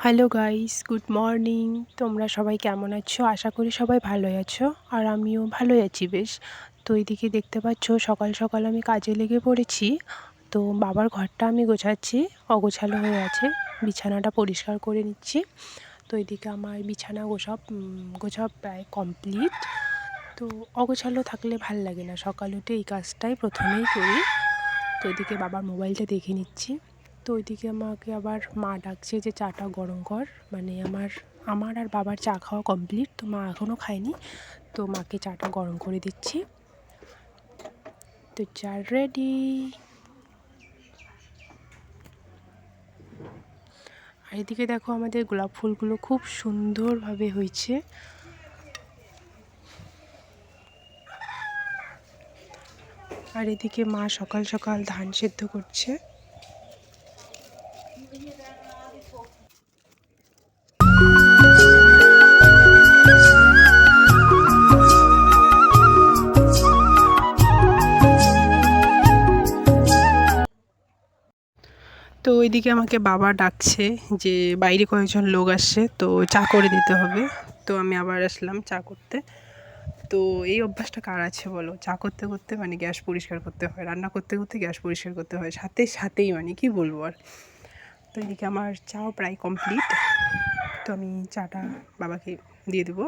Hello guys, good morning. তোমরা সবাই কেমন আছো? আশা করি সবাই ভালোই আছো, আর আমিও ভালোই আছি বেশ। তো এইদিকে দেখতে পাচ্ছ সকাল সকাল আমি কাজে লেগে পড়েছি। তো বাবার ঘরটা আমি গোছাচ্ছি, অগোছালো হয়ে আছে। বিছানাটা পরিষ্কার করে নিচ্ছি। তো এদিকে আমার বিছানা গোছা প্রায় কমপ্লিট। তো অগোছালো থাকলে ভাল লাগে না, সকাল উঠে এই কাজটাই প্রথমেই করি। তো এদিকে বাবার মোবাইলটা দেখে নিচ্ছি। তো ওইদিকে আমাকে আবার মা ডাকছে যে চাটা গরম কর, মানে আমার আর বাবার চা খাওয়া কমপ্লিট, তো মা এখনও খায়নি। তো মাকে চাটা গরম করে দিচ্ছি। তো চা রেডি। আর এদিকে দেখো আমাদের গোলাপ ফুলগুলো খুব সুন্দরভাবে হয়েছে। আর এদিকে মা সকাল সকাল ধান সেদ্ধ করছে। তো ওইদিকে আমাকে বাবা ডাকছে যে বাইরে কয়েকজন লোক আসছে, তো চা করে দিতে হবে। তো আমি আবার আসলাম চা করতে। তো এই অভ্যাসটা কার আছে বলো? চা করতে করতে মানে গ্যাস পরিষ্কার করতে হয়, রান্না করতে করতে গ্যাস পরিষ্কার করতে হয়, সাথেই মানে কি বলবো আর। তো এদিকে আমার চাও প্রায় কমপ্লিট। তো আমি চাটা বাবাকে দিয়ে দেবো।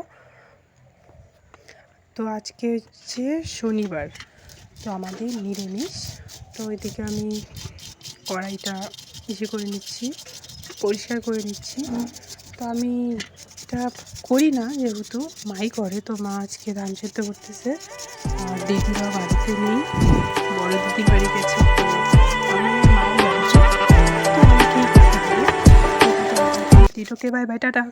তো আজকে হচ্ছে শনিবার, তো আমাদের নিরামিষ। তো এদিকে আমি কড়াইটা করে নিচ্ছি, পরিষ্কার করে নিচ্ছি। তো আমি এটা করি না, যেহেতু মাই করে। তো মা আজকে ধান সেদ্ধ করতেছে, আর দিদিরা বাড়িতে নেই, বড় দিদির বাড়ি গেছে। তো আমি মাও গেছে, তো আমাকেই করতে হবে। ওকে, বাই বাই, টাটা।